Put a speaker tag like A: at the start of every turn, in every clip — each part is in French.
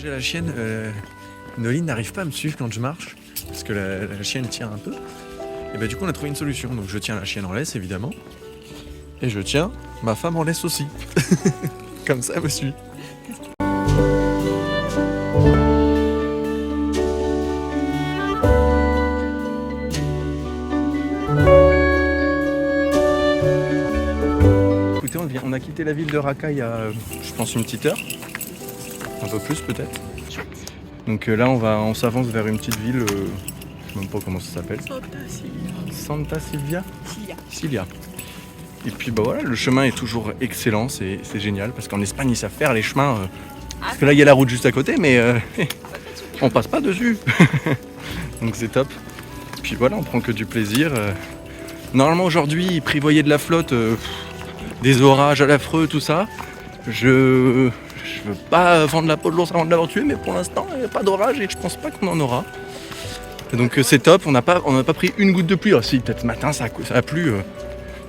A: La chienne, Noline n'arrive pas à me suivre quand je marche parce que la chienne tient un peu. Et bah du coup on a trouvé une solution. Donc je tiens la chienne en laisse évidemment et je tiens ma femme en laisse aussi. Comme ça elle me suit. Écoutez, on a quitté la ville de Raqqa il y a je pense une petite heure. Un peu plus peut-être. Donc là on s'avance vers une petite ville, je sais même pas comment ça s'appelle. Santa Silvia. Cilia. Et puis bah voilà, le chemin est toujours excellent, c'est génial parce qu'en Espagne ils savent faire les chemins. Parce que là il y a la route juste à côté mais on passe pas dessus. Donc c'est top. Et puis voilà, on prend que du plaisir. Normalement aujourd'hui ils prévoyaient de la flotte, des orages à l'affreux, tout ça. Je veux pas vendre la peau de l'ours avant de l'avoir tué, mais pour l'instant, il n'y a pas d'orage et je pense pas qu'on en aura. Et donc c'est top, on n'a pas pris une goutte de pluie. Oh, si, peut-être ce matin ça a plu,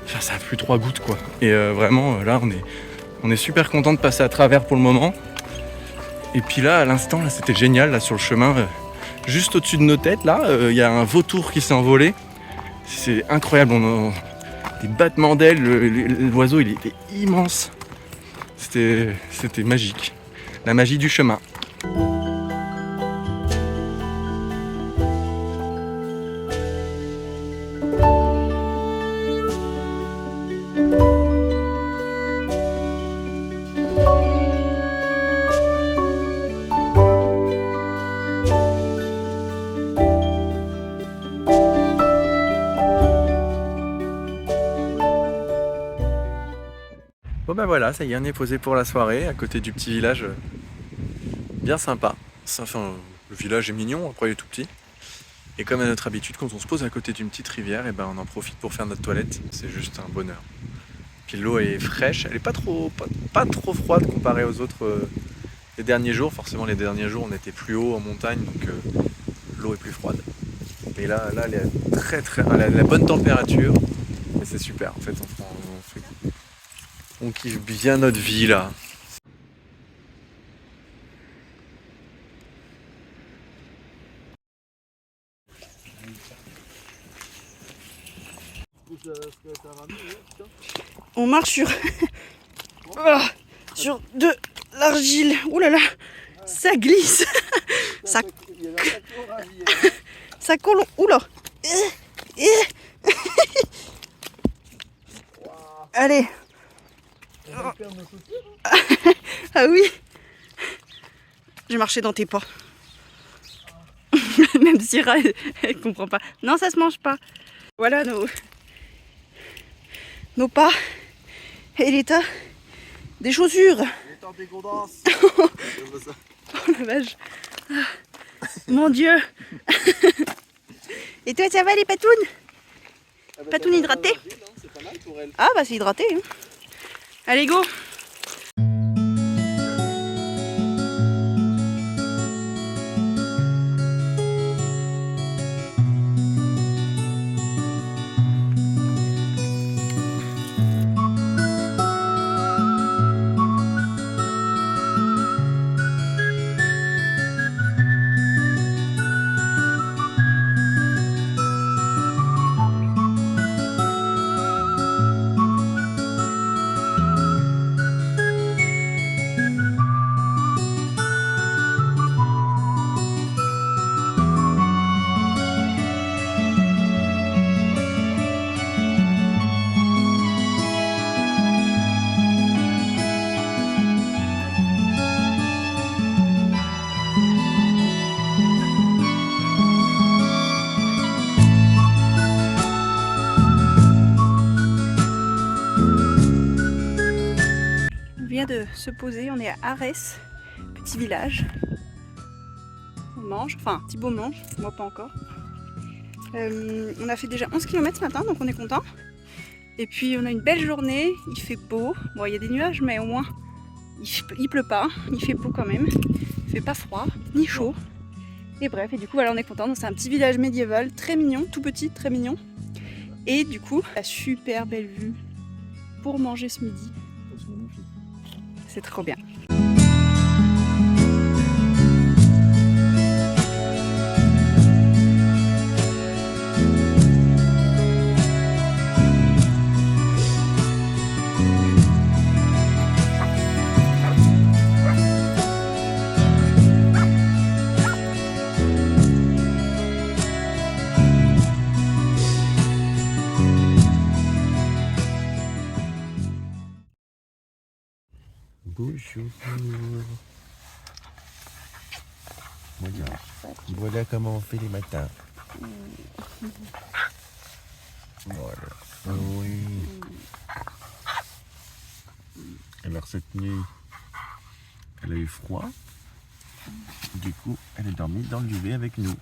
A: ça a plu 3 gouttes quoi. Et vraiment, là, on est super content de passer à travers pour le moment. Et puis là, à l'instant, là, c'était génial, là, sur le chemin, juste au-dessus de nos têtes, là, il y a un vautour qui s'est envolé. C'est incroyable, des battements d'ailes, l'oiseau, il était immense. C'était magique. La magie du chemin. Bon ben voilà, ça y est, on est posé pour la soirée à côté du petit village bien sympa. Enfin, le village est mignon, après il est tout petit. Et comme à notre habitude, quand on se pose à côté d'une petite rivière, et ben on en profite pour faire notre toilette. C'est juste un bonheur. Puis l'eau est fraîche, elle est pas trop froide comparée aux autres les derniers jours. Forcément les derniers jours on était plus haut en montagne, donc l'eau est plus froide. Et là elle est elle a la bonne température. Et c'est super en fait, on kiffe bien notre vie là.
B: On marche sur de l'argile. Ouh là là, ça glisse. Ça colle. Oula. Allez. Ah oui. J'ai marché dans tes pas. Même si Ra, elle comprend pas. Non, ça se mange pas. Voilà nos pas et l'état des chaussures.
A: L'état des godasses.
B: Oh la vache. Mon Dieu. Et toi, ça va les patounes? Patounes hydratées?
A: C'est pas mal pour elle.
B: Ah bah c'est hydraté. Hein. Allez, go. vient de se poser, on est à Arès, petit village. On mange, enfin Thibaut mange, moi pas encore. On a fait déjà 11 km ce matin, donc on est content. Et puis on a une belle journée, il fait beau. Bon, il y a des nuages, mais au moins il pleut pas, il fait beau quand même. Il fait pas froid, ni chaud. Et bref, et du coup voilà, on est content. Donc c'est un petit village médiéval, très mignon, tout petit, très mignon. Et du coup, la super belle vue pour manger ce midi. C'est trop bien.
C: Bonjour. Voilà comment on fait les matins. Voilà. Oui. Alors cette nuit, elle a eu froid. Du coup, elle est dormie dans le duvet avec nous.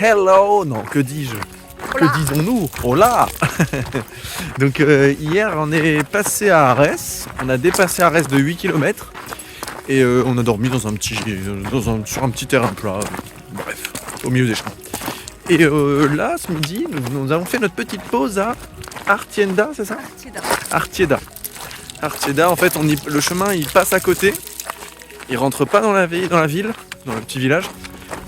A: Hello, non, que dis-je? Que disons-nous? Hola. Donc hier on est passé à Arès, on a dépassé Arès de 8 km et on a dormi sur un petit terrain plat, bref, au milieu des champs. Et là, ce midi, nous avons fait notre petite pause à Artieda, c'est ça? Artieda. Artieda, en fait, le chemin il passe à côté, il rentre pas dans la ville, dans le petit village.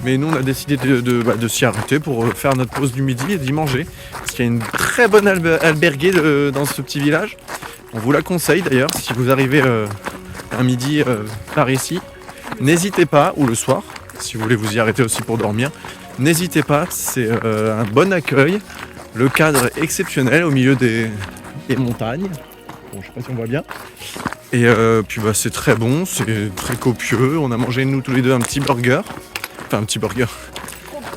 A: Mais nous on a décidé de s'y arrêter pour faire notre pause du midi et d'y manger. Parce qu'il y a une très bonne alberguée dans ce petit village. On vous la conseille d'ailleurs si vous arrivez un midi par ici. N'hésitez pas, ou le soir, si vous voulez vous y arrêter aussi pour dormir. N'hésitez pas, c'est un bon accueil. Le cadre est exceptionnel au milieu des montagnes. Bon, je sais pas si on voit bien. Et puis c'est très bon, c'est très copieux. On a mangé nous tous les deux un petit burger. Enfin un petit burger,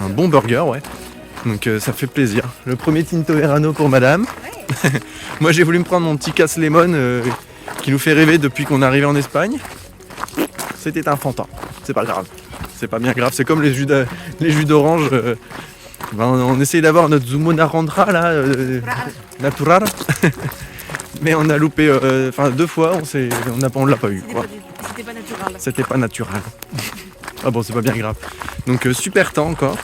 A: un bon burger, ouais. Donc ça fait plaisir. Le premier Tinto Verano pour madame. Ouais. Moi j'ai voulu me prendre mon petit casse lemon qui nous fait rêver depuis qu'on est arrivé en Espagne. C'était un Fanta, c'est pas grave. C'est pas bien grave, c'est comme les jus d'orange. On essaye d'avoir notre Zumo Narandra là, natural. Mais on a loupé 2 fois, on l'a pas eu.
B: C'était pas naturel.
A: C'était pas naturel. Ah bon, c'est pas bien grave. Donc super temps encore.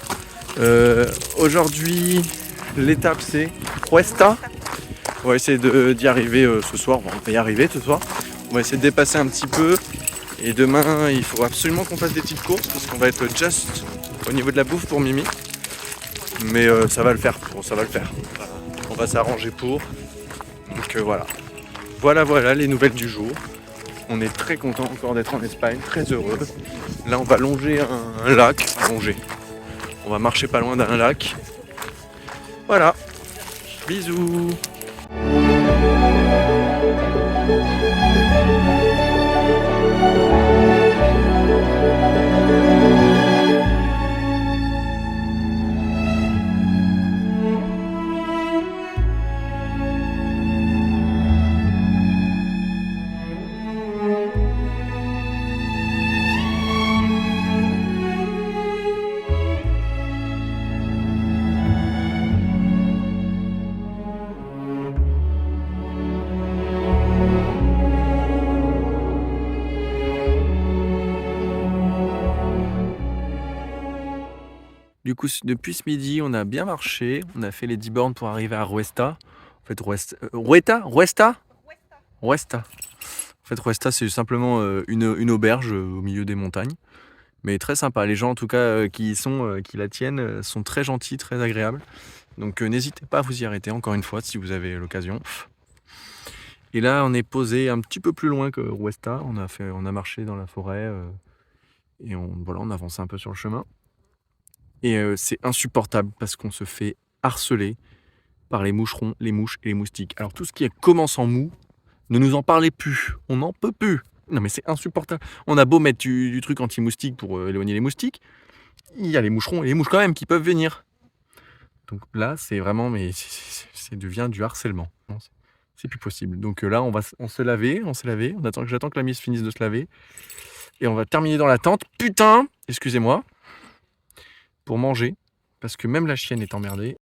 A: Aujourd'hui, l'étape c'est Huesta. On va essayer d'y arriver ce soir. Bon, on va y arriver ce soir. On va essayer de dépasser un petit peu. Et demain, il faut absolument qu'on fasse des petites courses parce qu'on va être just au niveau de la bouffe pour Mimi. Mais ça va le faire. Bon, ça va le faire. On va s'arranger pour. Donc voilà. Voilà les nouvelles du jour. On est très content encore d'être en Espagne, très heureux. Là on va longer un lac. On va marcher pas loin d'un lac. Voilà. Bisous. Du coup, depuis ce midi, on a bien marché. On a fait les 10 bornes pour arriver à Huesta. En fait, Huesta. En fait, Huesta, c'est simplement une auberge au milieu des montagnes. Mais très sympa. Les gens, en tout cas, qui la tiennent, sont très gentils, très agréables. Donc, n'hésitez pas à vous y arrêter, encore une fois, si vous avez l'occasion. Et là, on est posé un petit peu plus loin que Ruesta. On a marché dans la forêt et on avance un peu sur le chemin. Et c'est insupportable parce qu'on se fait harceler par les moucherons, les mouches et les moustiques. Alors tout ce qui commence en mou, ne nous en parlez plus. On n'en peut plus. Non mais c'est insupportable. On a beau mettre du truc anti-moustique pour éloigner les moustiques, il y a les moucherons et les mouches quand même qui peuvent venir. Donc là, c'est vraiment, mais ça devient du harcèlement. Non, c'est plus possible. Donc là, on s'est lavé. J'attends que la mise finisse de se laver. Et on va terminer dans la tente. Putain, excusez-moi, pour manger. Parce que même la chienne est emmerdée.